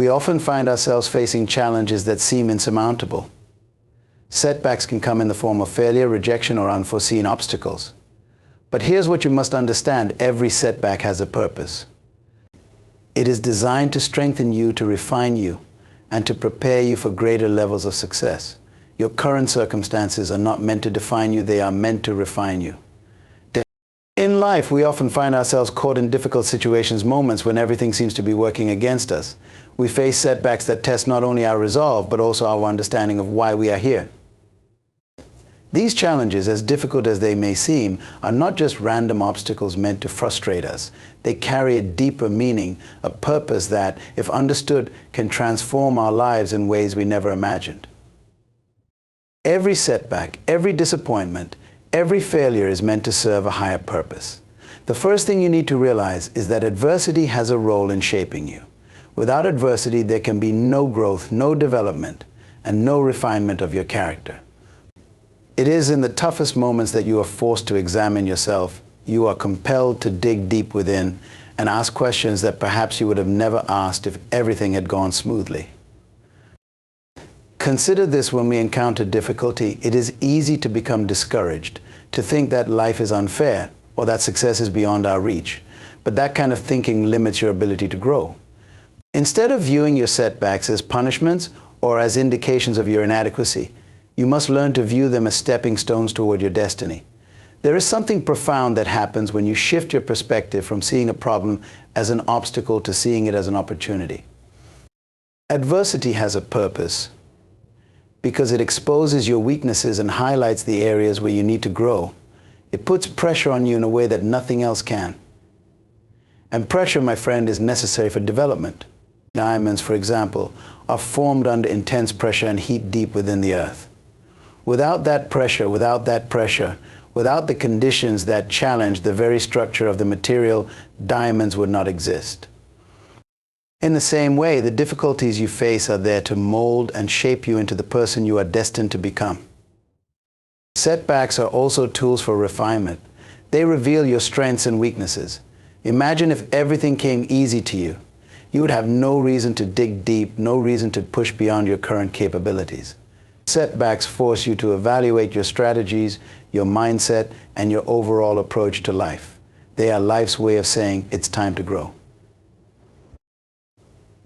We often find ourselves facing challenges that seem insurmountable. Setbacks can come in the form of failure, rejection, or unforeseen obstacles. But here's what you must understand: every setback has a purpose. It is designed to strengthen you, to refine you, and to prepare you for greater levels of success. Your current circumstances are not meant to define you, they are meant to refine you. In life, we often find ourselves caught in difficult situations, moments when everything seems to be working against us. We face setbacks that test not only our resolve, but also our understanding of why we are here. These challenges, as difficult as they may seem, are not just random obstacles meant to frustrate us. They carry a deeper meaning, a purpose that, if understood, can transform our lives in ways we never imagined. Every setback, every disappointment, every failure is meant to serve a higher purpose. The first thing you need to realize is that adversity has a role in shaping you. Without adversity, there can be no growth, no development, and no refinement of your character. It is in the toughest moments that you are forced to examine yourself. You are compelled to dig deep within and ask questions that perhaps you would have never asked if everything had gone smoothly. Consider this: when we encounter difficulty, it is easy to become discouraged, to think that life is unfair or that success is beyond our reach. But that kind of thinking limits your ability to grow. Instead of viewing your setbacks as punishments or as indications of your inadequacy, you must learn to view them as stepping stones toward your destiny. There is something profound that happens when you shift your perspective from seeing a problem as an obstacle to seeing it as an opportunity. Adversity has a purpose because it exposes your weaknesses and highlights the areas where you need to grow. It puts pressure on you in a way that nothing else can. And pressure, my friend, is necessary for development. Diamonds, for example, are formed under intense pressure and heat deep within the earth. Without that pressure, without the conditions that challenge the very structure of the material, diamonds would not exist. In the same way, the difficulties you face are there to mold and shape you into the person you are destined to become. Setbacks are also tools for refinement. They reveal your strengths and weaknesses. Imagine if everything came easy to you. You would have no reason to dig deep, no reason to push beyond your current capabilities. Setbacks force you to evaluate your strategies, your mindset, and your overall approach to life. They are life's way of saying it's time to grow.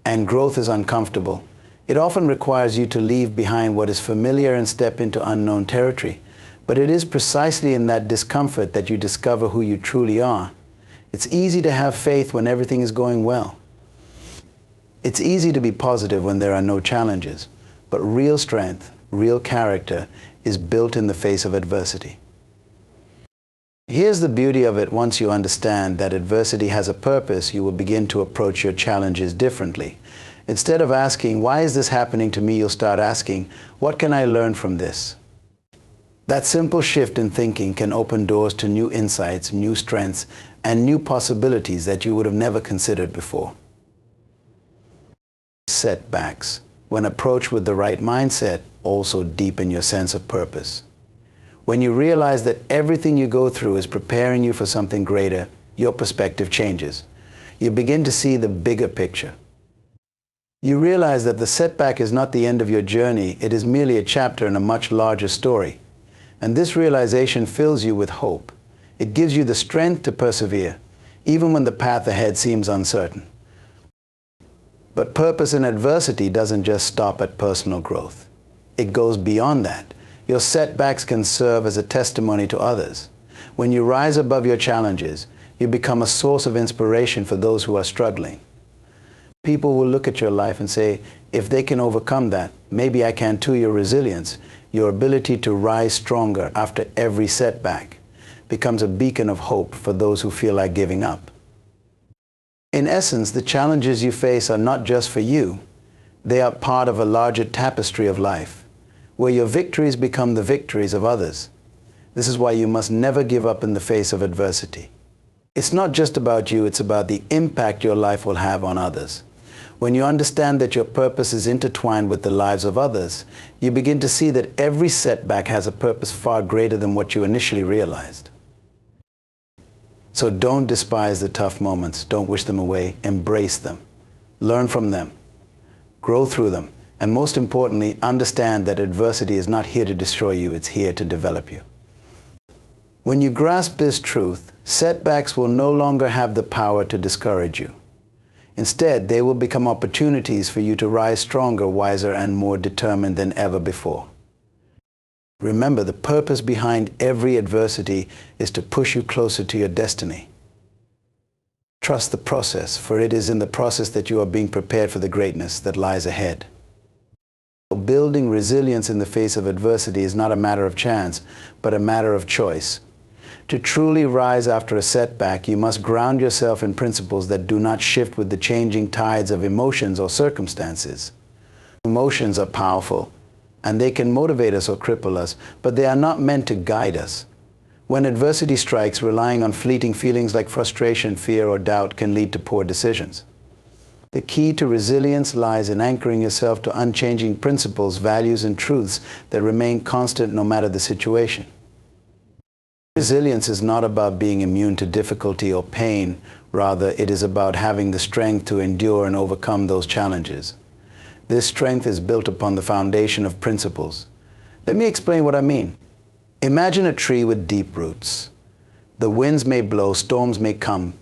And growth is uncomfortable. It often requires you to leave behind what is familiar and step into unknown territory. But it is precisely in that discomfort that you discover who you truly are. It's easy to have faith when everything is going well. It's easy to be positive when there are no challenges. But real strength, real character, is built in the face of adversity. Here's the beauty of it: once you understand that adversity has a purpose, you will begin to approach your challenges differently. Instead of asking, "Why is this happening to me?" you'll start asking, "What can I learn from this?" That simple shift in thinking can open doors to new insights, new strengths, and new possibilities that you would have never considered before. Setbacks, when approached with the right mindset, also deepen your sense of purpose. When you realize that everything you go through is preparing you for something greater, your perspective changes. You begin to see the bigger picture. You realize that the setback is not the end of your journey, it is merely a chapter in a much larger story. And this realization fills you with hope. It gives you the strength to persevere, even when the path ahead seems uncertain. But purpose in adversity doesn't just stop at personal growth. It goes beyond that. Your setbacks can serve as a testimony to others. When you rise above your challenges, you become a source of inspiration for those who are struggling. People will look at your life and say, if they can overcome that, maybe I can too. Your resilience, your ability to rise stronger after every setback, becomes a beacon of hope for those who feel like giving up. In essence, the challenges you face are not just for you. They are part of a larger tapestry of life, where your victories become the victories of others. This is why you must never give up in the face of adversity. It's not just about you, it's about the impact your life will have on others. When you understand that your purpose is intertwined with the lives of others, you begin to see that every setback has a purpose far greater than what you initially realized. So don't despise the tough moments. Don't wish them away. Embrace them. Learn from them. grow through them, and most importantly, understand that adversity is not here to destroy you, it's here to develop you. When you grasp this truth, setbacks will no longer have the power to discourage you. Instead, they will become opportunities for you to rise stronger, wiser, and more determined than ever before. Remember, the purpose behind every adversity is to push you closer to your destiny. Trust the process, for it is in the process that you are being prepared for the greatness that lies ahead. Building resilience in the face of adversity is not a matter of chance, but a matter of choice. To truly rise after a setback, you must ground yourself in principles that do not shift with the changing tides of emotions or circumstances. Emotions are powerful, and they can motivate us or cripple us, but they are not meant to guide us. When adversity strikes, relying on fleeting feelings like frustration, fear, or doubt can lead to poor decisions. The key to resilience lies in anchoring yourself to unchanging principles, values, and truths that remain constant no matter the situation. Resilience is not about being immune to difficulty or pain. Rather, it is about having the strength to endure and overcome those challenges. This strength is built upon the foundation of principles. Let me explain what I mean. Imagine a tree with deep roots. The winds may blow, storms may come,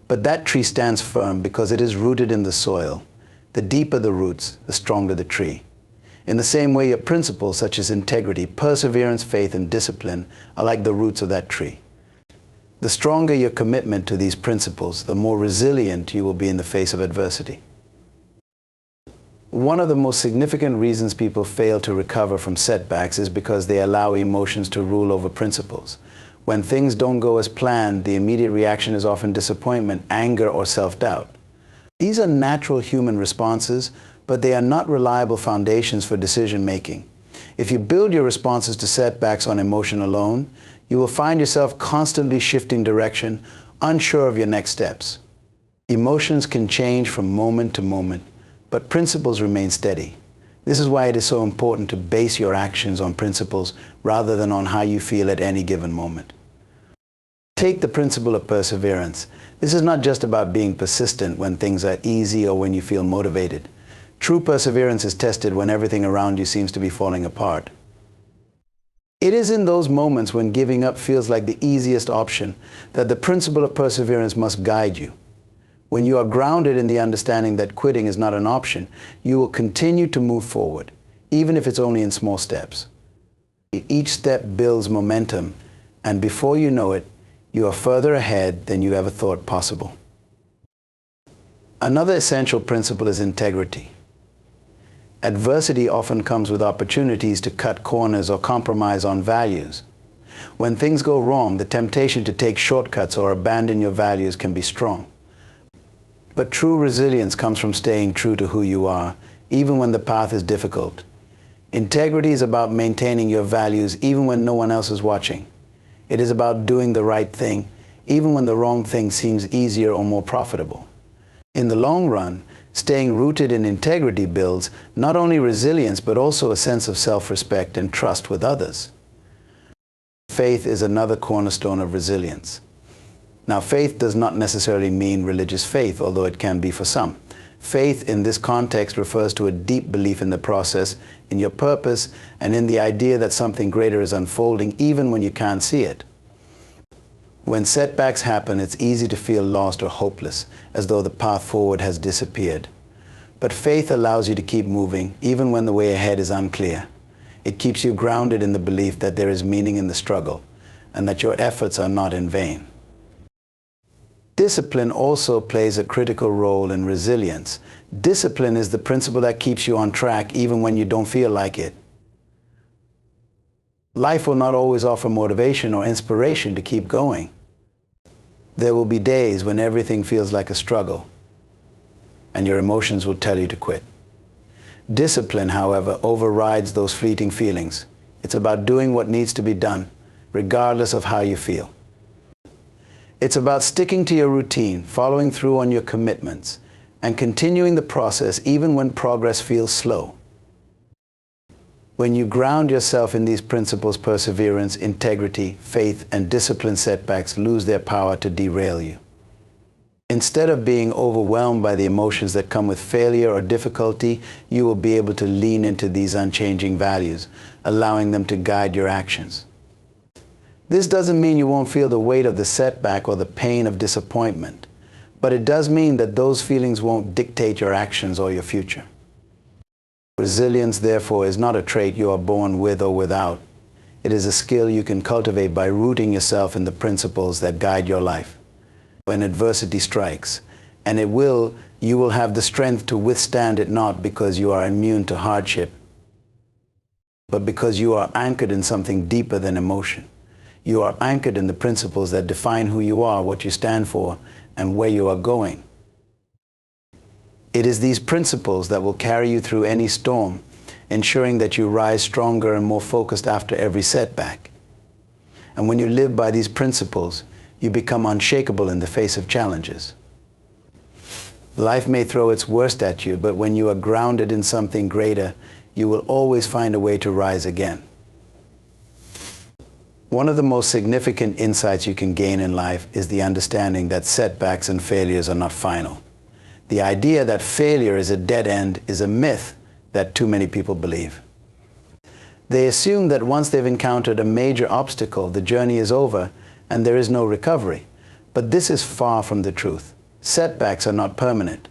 but that tree stands firm because it is rooted in the soil. The deeper the roots, the stronger the tree. In the same way, your principles such as integrity, perseverance, faith, and discipline are like the roots of that tree. The stronger your commitment to these principles, the more resilient you will be in the face of adversity. One of the most significant reasons people fail to recover from setbacks is because they allow emotions to rule over principles. When things don't go as planned, the immediate reaction is often disappointment, anger, or self-doubt. These are natural human responses, but they are not reliable foundations for decision-making. If you build your responses to setbacks on emotion alone, you will find yourself constantly shifting direction, unsure of your next steps. Emotions can change from moment to moment, but principles remain steady. This is why it is so important to base your actions on principles rather than on how you feel at any given moment. Take the principle of perseverance. This is not just about being persistent when things are easy or when you feel motivated. True perseverance is tested when everything around you seems to be falling apart. It is in those moments when giving up feels like the easiest option that the principle of perseverance must guide you. When you are grounded in the understanding that quitting is not an option, you will continue to move forward, even if it's only in small steps. Each step builds momentum, and before you know it, you are further ahead than you ever thought possible. Another essential principle is integrity. Adversity often comes with opportunities to cut corners or compromise on values. When things go wrong, the temptation to take shortcuts or abandon your values can be strong. But true resilience comes from staying true to who you are, even when the path is difficult. Integrity is about maintaining your values even when no one else is watching. It is about doing the right thing, even when the wrong thing seems easier or more profitable. In the long run, staying rooted in integrity builds not only resilience, but also a sense of self-respect and trust with others. Faith is another cornerstone of resilience. Now, faith does not necessarily mean religious faith, although it can be for some. Faith in this context refers to a deep belief in the process, in your purpose, and in the idea that something greater is unfolding even when you can't see it. When setbacks happen, it's easy to feel lost or hopeless, as though the path forward has disappeared. But faith allows you to keep moving, even when the way ahead is unclear. It keeps you grounded in the belief that there is meaning in the struggle, and that your efforts are not in vain. Discipline also plays a critical role in resilience. Discipline is the principle that keeps you on track even when you don't feel like it. Life will not always offer motivation or inspiration to keep going. There will be days when everything feels like a struggle, and your emotions will tell you to quit. Discipline, however, overrides those fleeting feelings. It's about doing what needs to be done, regardless of how you feel. It's about sticking to your routine, following through on your commitments, and continuing the process even when progress feels slow. When you ground yourself in these principles, perseverance, integrity, faith, and discipline, setbacks lose their power to derail you. Instead of being overwhelmed by the emotions that come with failure or difficulty, you will be able to lean into these unchanging values, allowing them to guide your actions. This doesn't mean you won't feel the weight of the setback or the pain of disappointment, but it does mean that those feelings won't dictate your actions or your future. Resilience, therefore, is not a trait you are born with or without. It is a skill you can cultivate by rooting yourself in the principles that guide your life. When adversity strikes, and you will have the strength to withstand it, not because you are immune to hardship, but because you are anchored in something deeper than emotion. You are anchored in the principles that define who you are, what you stand for, and where you are going. It is these principles that will carry you through any storm, ensuring that you rise stronger and more focused after every setback. And when you live by these principles, you become unshakable in the face of challenges. Life may throw its worst at you, but when you are grounded in something greater, you will always find a way to rise again. One of the most significant insights you can gain in life is the understanding that setbacks and failures are not final. The idea that failure is a dead end is a myth that too many people believe. They assume that once they've encountered a major obstacle, the journey is over and there is no recovery. But this is far from the truth. Setbacks are not permanent.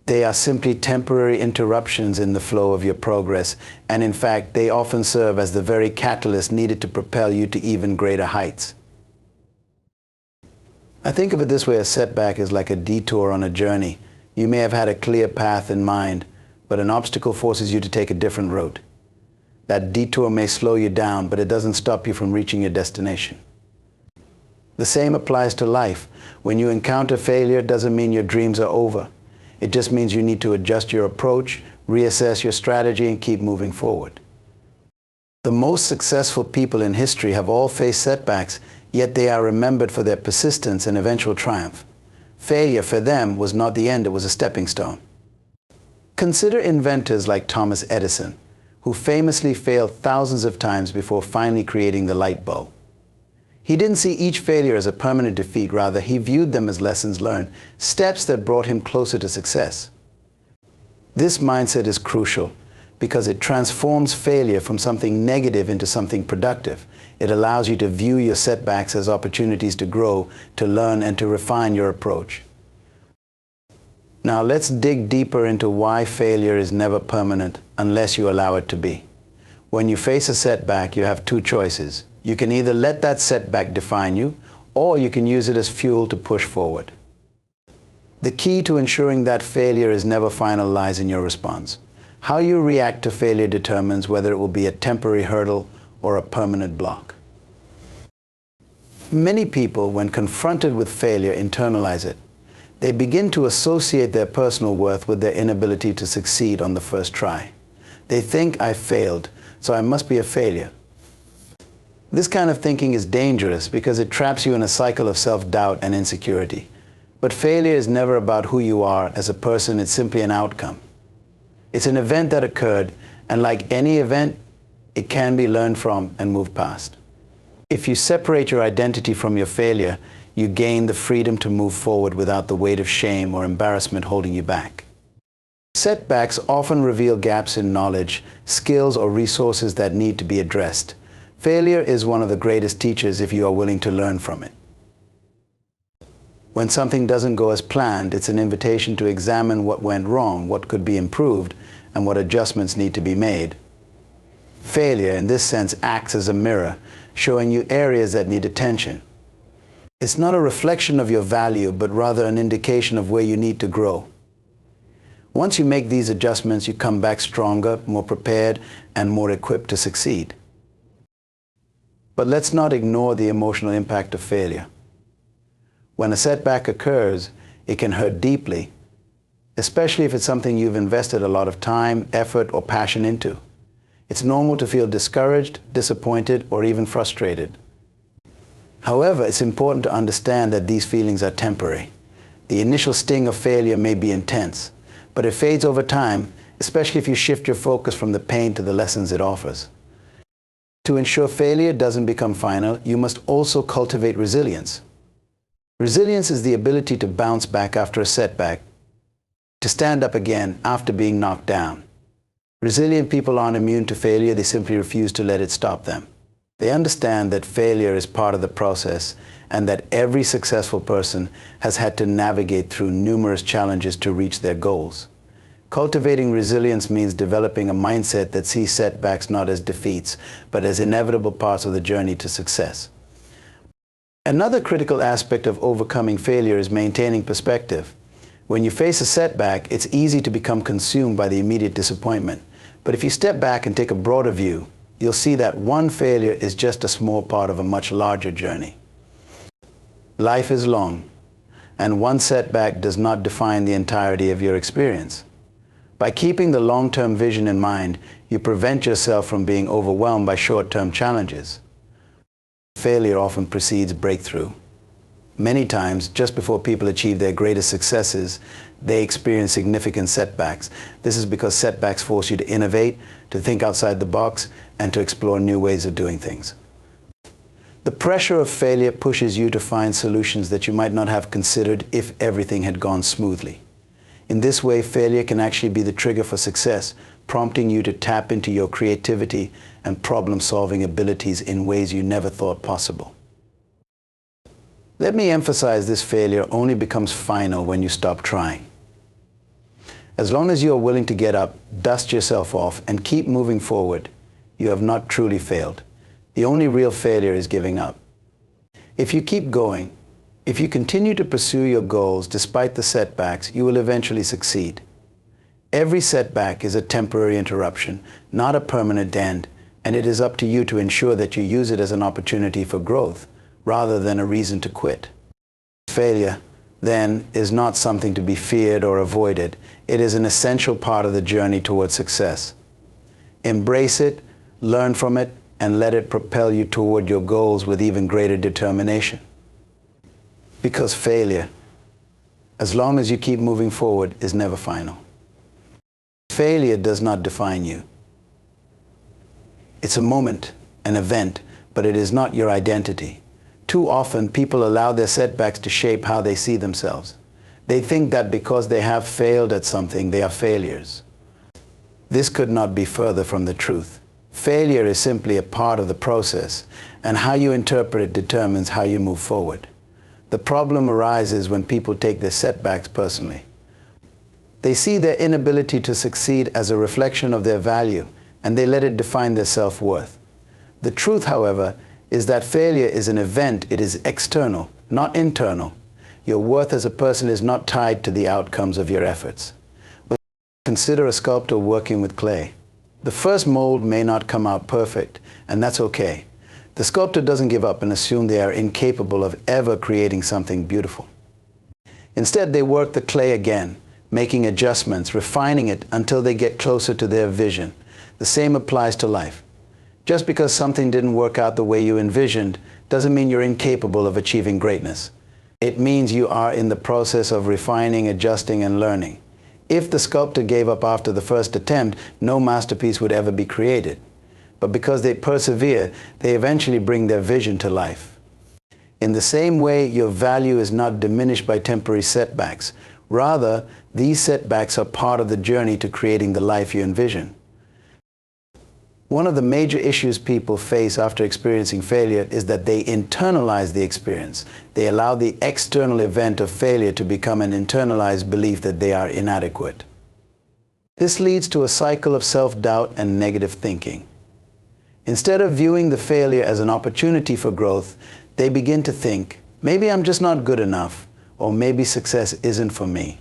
They are simply temporary interruptions in the flow of your progress, and in fact, they often serve as the very catalyst needed to propel you to even greater heights. I think of it this way: a setback is like a detour on a journey. You may have had a clear path in mind, but an obstacle forces you to take a different route. That detour may slow you down, but it doesn't stop you from reaching your destination. The same applies to life. When you encounter failure, it doesn't mean your dreams are over. It just means you need to adjust your approach, reassess your strategy, and keep moving forward. The most successful people in history have all faced setbacks, yet they are remembered for their persistence and eventual triumph. Failure for them was not the end, it was a stepping stone. Consider inventors like Thomas Edison, who famously failed thousands of times before finally creating the light bulb. He didn't see each failure as a permanent defeat. Rather, he viewed them as lessons learned, steps that brought him closer to success. This mindset is crucial because it transforms failure from something negative into something productive. It allows you to view your setbacks as opportunities to grow, to learn, and to refine your approach. Now let's dig deeper into why failure is never permanent unless you allow it to be. When you face a setback, you have two choices. You can either let that setback define you, or you can use it as fuel to push forward. The key to ensuring that failure is never final lies in your response. How you react to failure determines whether it will be a temporary hurdle or a permanent block. Many people, when confronted with failure, internalize it. They begin to associate their personal worth with their inability to succeed on the first try. They think, "I failed, so I must be a failure." This kind of thinking is dangerous because it traps you in a cycle of self-doubt and insecurity. But failure is never about who you are as a person, it's simply an outcome. It's an event that occurred, and like any event, it can be learned from and moved past. If you separate your identity from your failure, you gain the freedom to move forward without the weight of shame or embarrassment holding you back. Setbacks often reveal gaps in knowledge, skills, or resources that need to be addressed. Failure is one of the greatest teachers if you are willing to learn from it. When something doesn't go as planned, it's an invitation to examine what went wrong, what could be improved, and what adjustments need to be made. Failure, in this sense, acts as a mirror, showing you areas that need attention. It's not a reflection of your value, but rather an indication of where you need to grow. Once you make these adjustments, you come back stronger, more prepared, and more equipped to succeed. But let's not ignore the emotional impact of failure. When a setback occurs, it can hurt deeply, especially if it's something you've invested a lot of time, effort, or passion into. It's normal to feel discouraged, disappointed, or even frustrated. However, it's important to understand that these feelings are temporary. The initial sting of failure may be intense, but it fades over time, especially if you shift your focus from the pain to the lessons it offers. To ensure failure doesn't become final, you must also cultivate resilience. Resilience is the ability to bounce back after a setback, to stand up again after being knocked down. Resilient people aren't immune to failure, they simply refuse to let it stop them. They understand that failure is part of the process and that every successful person has had to navigate through numerous challenges to reach their goals. Cultivating resilience means developing a mindset that sees setbacks not as defeats, but as inevitable parts of the journey to success. Another critical aspect of overcoming failure is maintaining perspective. When you face a setback, it's easy to become consumed by the immediate disappointment. But if you step back and take a broader view, you'll see that one failure is just a small part of a much larger journey. Life is long, and one setback does not define the entirety of your experience. By keeping the long-term vision in mind, you prevent yourself from being overwhelmed by short-term challenges. Failure often precedes breakthrough. Many times, just before people achieve their greatest successes, they experience significant setbacks. This is because setbacks force you to innovate, to think outside the box, and to explore new ways of doing things. The pressure of failure pushes you to find solutions that you might not have considered if everything had gone smoothly. In this way, failure can actually be the trigger for success, prompting you to tap into your creativity and problem-solving abilities in ways you never thought possible. Let me emphasize this: failure only becomes final when you stop trying. As long as you are willing to get up, dust yourself off, and keep moving forward, you have not truly failed. The only real failure is giving up. If you keep going, if you continue to pursue your goals despite the setbacks, you will eventually succeed. Every setback is a temporary interruption, not a permanent end, and it is up to you to ensure that you use it as an opportunity for growth, rather than a reason to quit. Failure, then, is not something to be feared or avoided. It is an essential part of the journey towards success. Embrace it, learn from it, and let it propel you toward your goals with even greater determination. Because failure, as long as you keep moving forward, is never final. Failure does not define you. It's a moment, an event, but it is not your identity. Too often, people allow their setbacks to shape how they see themselves. They think that because they have failed at something, they are failures. This could not be further from the truth. Failure is simply a part of the process, and how you interpret it determines how you move forward. The problem arises when people take their setbacks personally. They see their inability to succeed as a reflection of their value, and they let it define their self-worth. The truth, however, is that failure is an event. It is external, not internal. Your worth as a person is not tied to the outcomes of your efforts. Consider a sculptor working with clay. The first mold may not come out perfect, and that's okay. The sculptor doesn't give up and assume they are incapable of ever creating something beautiful. Instead, they work the clay again, making adjustments, refining it until they get closer to their vision. The same applies to life. Just because something didn't work out the way you envisioned doesn't mean you're incapable of achieving greatness. It means you are in the process of refining, adjusting, and learning. If the sculptor gave up after the first attempt, no masterpiece would ever be created. But because they persevere, they eventually bring their vision to life. In the same way, your value is not diminished by temporary setbacks. Rather, these setbacks are part of the journey to creating the life you envision. One of the major issues people face after experiencing failure is that they internalize the experience. They allow the external event of failure to become an internalized belief that they are inadequate. This leads to a cycle of self-doubt and negative thinking. Instead of viewing the failure as an opportunity for growth, they begin to think, maybe I'm just not good enough, or maybe success isn't for me.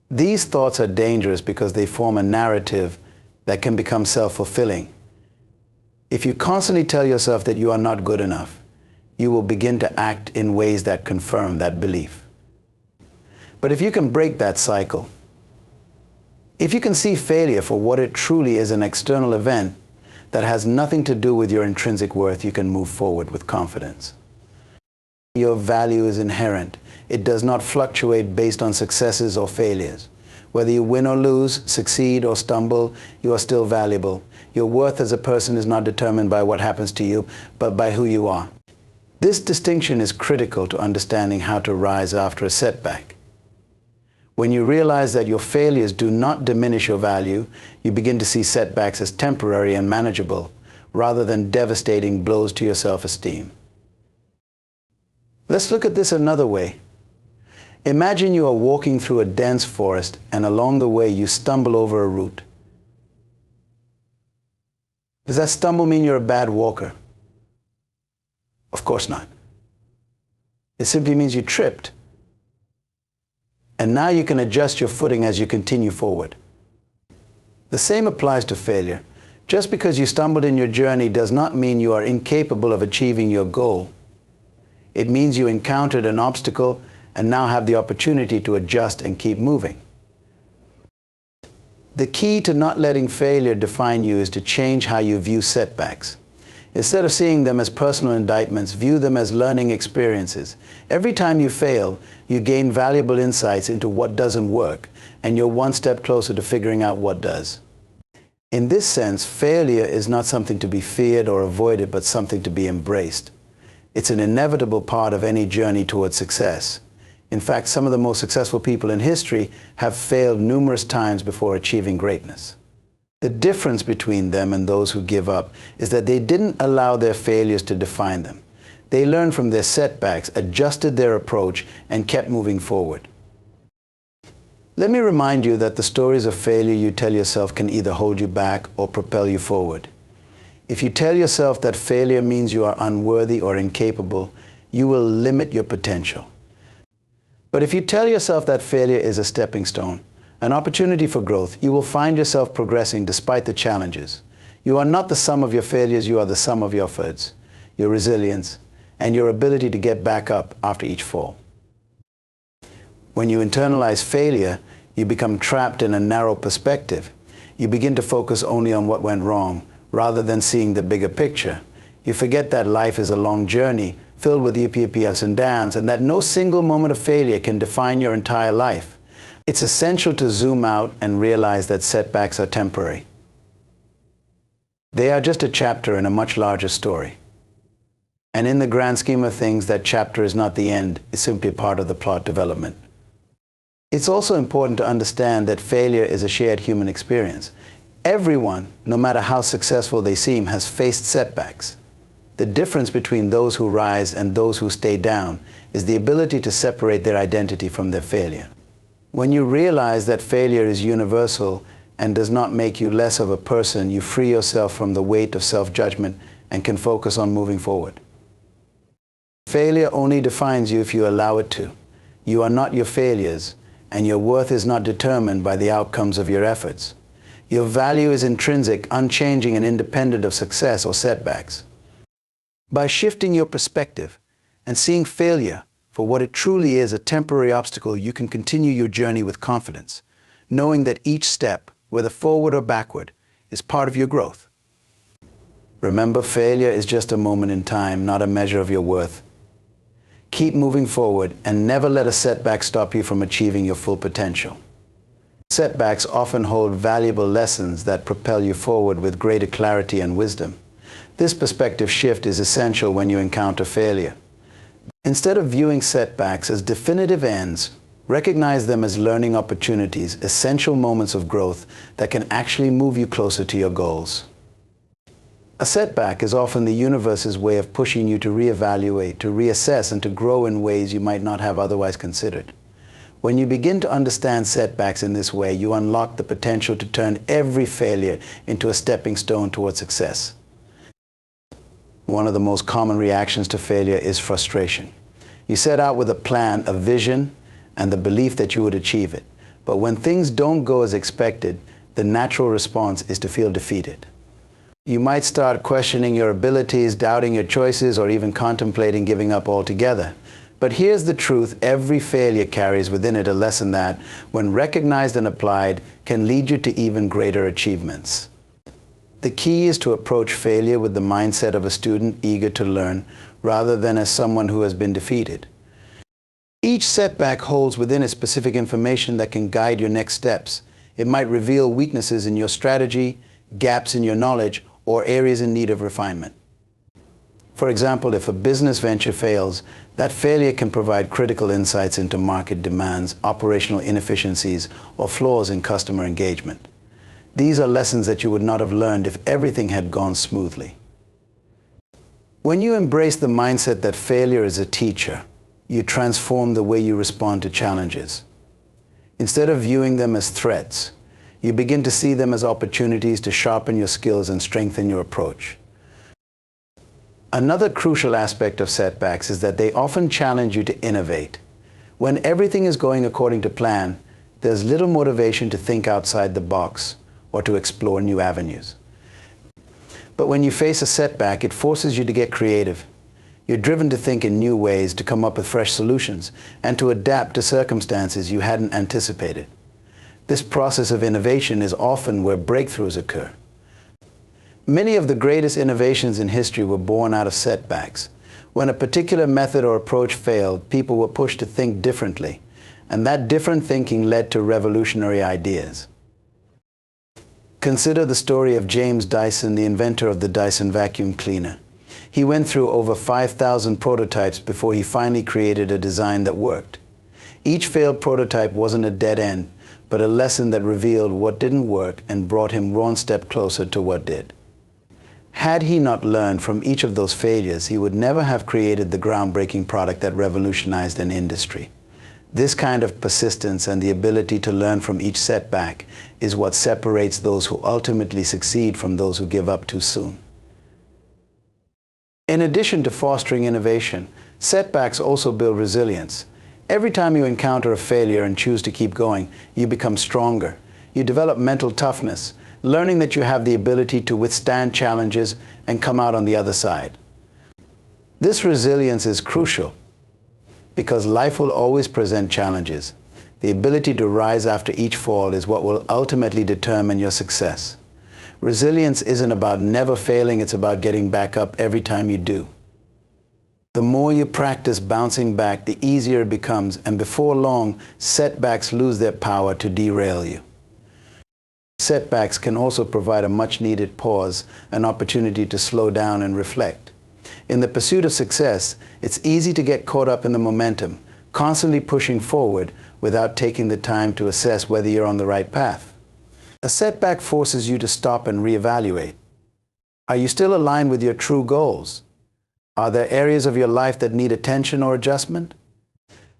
These thoughts are dangerous because they form a narrative that can become self-fulfilling. If you constantly tell yourself that you are not good enough, you will begin to act in ways that confirm that belief. But if you can break that cycle, if you can see failure for what it truly is, an external event that has nothing to do with your intrinsic worth, you can move forward with confidence. Your value is inherent. It does not fluctuate based on successes or failures. Whether you win or lose, succeed or stumble, you are still valuable. Your worth as a person is not determined by what happens to you, but by who you are. This distinction is critical to understanding how to rise after a setback. When you realize that your failures do not diminish your value, you begin to see setbacks as temporary and manageable, rather than devastating blows to your self-esteem. Let's look at this another way. Imagine you are walking through a dense forest and along the way you stumble over a root. Does that stumble mean you're a bad walker? Of course not. It simply means you tripped. And now you can adjust your footing as you continue forward. The same applies to failure. Just because you stumbled in your journey does not mean you are incapable of achieving your goal. It means you encountered an obstacle and now have the opportunity to adjust and keep moving. The key to not letting failure define you is to change how you view setbacks. Instead of seeing them as personal indictments, view them as learning experiences. Every time you fail, you gain valuable insights into what doesn't work, and you're one step closer to figuring out what does. In this sense, failure is not something to be feared or avoided, but something to be embraced. It's an inevitable part of any journey towards success. In fact, some of the most successful people in history have failed numerous times before achieving greatness. The difference between them and those who give up is that they didn't allow their failures to define them. They learned from their setbacks, adjusted their approach, and kept moving forward. Let me remind you that the stories of failure you tell yourself can either hold you back or propel you forward. If you tell yourself that failure means you are unworthy or incapable, you will limit your potential. But if you tell yourself that failure is a stepping stone, an opportunity for growth, you will find yourself progressing despite the challenges. You are not the sum of your failures, you are the sum of your efforts, your resilience, and your ability to get back up after each fall. When you internalize failure, you become trapped in a narrow perspective. You begin to focus only on what went wrong, rather than seeing the bigger picture. You forget that life is a long journey, filled with yippee ups and downs, and that no single moment of failure can define your entire life. It's essential to zoom out and realize that setbacks are temporary. They are just a chapter in a much larger story. And in the grand scheme of things, that chapter is not the end, it's simply part of the plot development. It's also important to understand that failure is a shared human experience. Everyone, no matter how successful they seem, has faced setbacks. The difference between those who rise and those who stay down is the ability to separate their identity from their failure. When you realize that failure is universal and does not make you less of a person, you free yourself from the weight of self-judgment and can focus on moving forward. Failure only defines you if you allow it to. You are not your failures, and your worth is not determined by the outcomes of your efforts. Your value is intrinsic, unchanging, and independent of success or setbacks. By shifting your perspective and seeing failure for what it truly is, a temporary obstacle, you can continue your journey with confidence, knowing that each step, whether forward or backward, is part of your growth. Remember, failure is just a moment in time, not a measure of your worth. Keep moving forward and never let a setback stop you from achieving your full potential. Setbacks often hold valuable lessons that propel you forward with greater clarity and wisdom. This perspective shift is essential when you encounter failure. Instead of viewing setbacks as definitive ends, recognize them as learning opportunities, essential moments of growth that can actually move you closer to your goals. A setback is often the universe's way of pushing you to reevaluate, to reassess, and to grow in ways you might not have otherwise considered. When you begin to understand setbacks in this way, you unlock the potential to turn every failure into a stepping stone towards success. One of the most common reactions to failure is frustration. You set out with a plan, a vision, and the belief that you would achieve it. But when things don't go as expected, the natural response is to feel defeated. You might start questioning your abilities, doubting your choices, or even contemplating giving up altogether. But here's the truth: every failure carries within it a lesson that, when recognized and applied, can lead you to even greater achievements. The key is to approach failure with the mindset of a student eager to learn, rather than as someone who has been defeated. Each setback holds within it specific information that can guide your next steps. It might reveal weaknesses in your strategy, gaps in your knowledge, or areas in need of refinement. For example, if a business venture fails, that failure can provide critical insights into market demands, operational inefficiencies, or flaws in customer engagement. These are lessons that you would not have learned if everything had gone smoothly. When you embrace the mindset that failure is a teacher, you transform the way you respond to challenges. Instead of viewing them as threats, you begin to see them as opportunities to sharpen your skills and strengthen your approach. Another crucial aspect of setbacks is that they often challenge you to innovate. When everything is going according to plan, there's little motivation to think outside the box or to explore new avenues. But when you face a setback, it forces you to get creative. You're driven to think in new ways, to come up with fresh solutions, and to adapt to circumstances you hadn't anticipated. This process of innovation is often where breakthroughs occur. Many of the greatest innovations in history were born out of setbacks. When a particular method or approach failed, people were pushed to think differently, and that different thinking led to revolutionary ideas. Consider the story of James Dyson, the inventor of the Dyson vacuum cleaner. He went through over 5,000 prototypes before he finally created a design that worked. Each failed prototype wasn't a dead end, but a lesson that revealed what didn't work and brought him one step closer to what did. Had he not learned from each of those failures, he would never have created the groundbreaking product that revolutionized an industry. This kind of persistence and the ability to learn from each setback is what separates those who ultimately succeed from those who give up too soon. In addition to fostering innovation, setbacks also build resilience. Every time you encounter a failure and choose to keep going, you become stronger. You develop mental toughness, learning that you have the ability to withstand challenges and come out on the other side. This resilience is crucial because life will always present challenges. The ability to rise after each fall is what will ultimately determine your success. Resilience isn't about never failing, it's about getting back up every time you do. The more you practice bouncing back, the easier it becomes, and before long, setbacks lose their power to derail you. Setbacks can also provide a much-needed pause, an opportunity to slow down and reflect. In the pursuit of success, it's easy to get caught up in the momentum, constantly pushing forward without taking the time to assess whether you're on the right path. A setback forces you to stop and reevaluate. Are you still aligned with your true goals? Are there areas of your life that need attention or adjustment?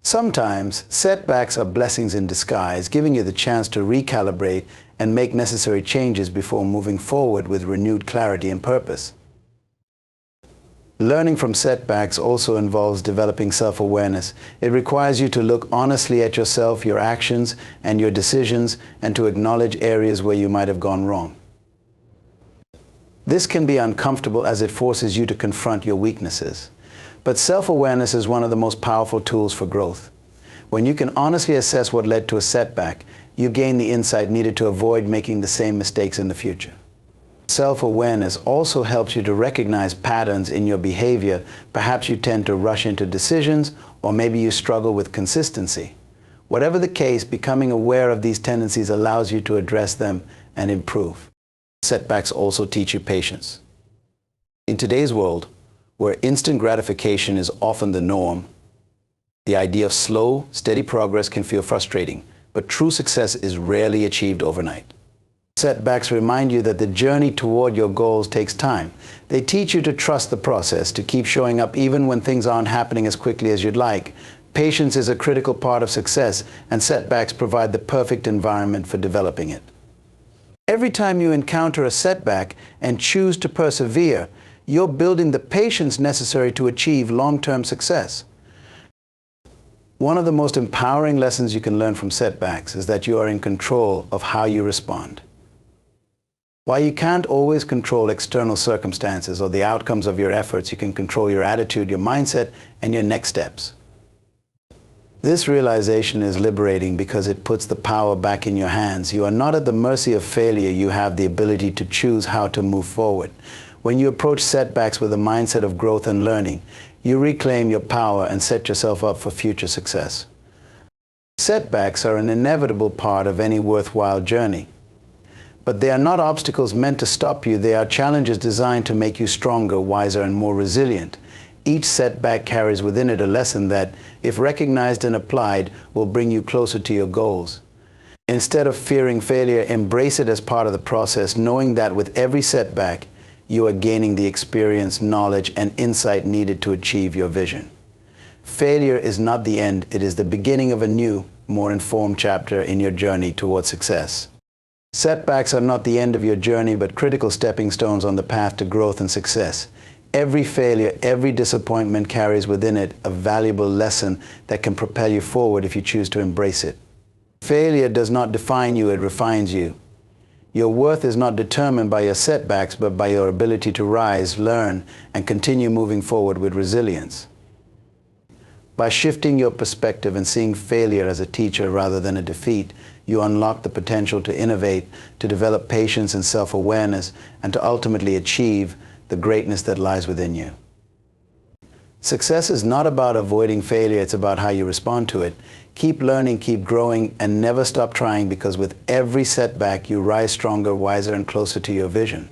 Sometimes, setbacks are blessings in disguise, giving you the chance to recalibrate and make necessary changes before moving forward with renewed clarity and purpose. Learning from setbacks also involves developing self-awareness. It requires you to look honestly at yourself, your actions, and your decisions, and to acknowledge areas where you might have gone wrong. This can be uncomfortable as it forces you to confront your weaknesses. But self-awareness is one of the most powerful tools for growth. When you can honestly assess what led to a setback, you gain the insight needed to avoid making the same mistakes in the future. Self-awareness also helps you to recognize patterns in your behavior. Perhaps you tend to rush into decisions, or maybe you struggle with consistency. Whatever the case, becoming aware of these tendencies allows you to address them and improve. Setbacks also teach you patience. In today's world, where instant gratification is often the norm, the idea of slow, steady progress can feel frustrating, but true success is rarely achieved overnight. Setbacks remind you that the journey toward your goals takes time. They teach you to trust the process, to keep showing up even when things aren't happening as quickly as you'd like. Patience is a critical part of success, and setbacks provide the perfect environment for developing it. Every time you encounter a setback and choose to persevere, you're building the patience necessary to achieve long-term success. One of the most empowering lessons you can learn from setbacks is that you are in control of how you respond. While you can't always control external circumstances or the outcomes of your efforts, you can control your attitude, your mindset, and your next steps. This realization is liberating because it puts the power back in your hands. You are not at the mercy of failure. You have the ability to choose how to move forward. When you approach setbacks with a mindset of growth and learning, you reclaim your power and set yourself up for future success. Setbacks are an inevitable part of any worthwhile journey. But they are not obstacles meant to stop you. They are challenges designed to make you stronger, wiser, and more resilient. Each setback carries within it a lesson that, if recognized and applied, will bring you closer to your goals. Instead of fearing failure, embrace it as part of the process, knowing that with every setback, you are gaining the experience, knowledge, and insight needed to achieve your vision. Failure is not the end. It is the beginning of a new, more informed chapter in your journey towards success. Setbacks are not the end of your journey, but critical stepping stones on the path to growth and success. Every failure, every disappointment carries within it a valuable lesson that can propel you forward if you choose to embrace it. Failure does not define you, it refines you. Your worth is not determined by your setbacks, but by your ability to rise, learn, and continue moving forward with resilience. By shifting your perspective and seeing failure as a teacher rather than a defeat, you unlock the potential to innovate, to develop patience and self-awareness, and to ultimately achieve the greatness that lies within you. Success is not about avoiding failure, it's about how you respond to it. Keep learning, keep growing, and never stop trying, because with every setback, you rise stronger, wiser, and closer to your vision.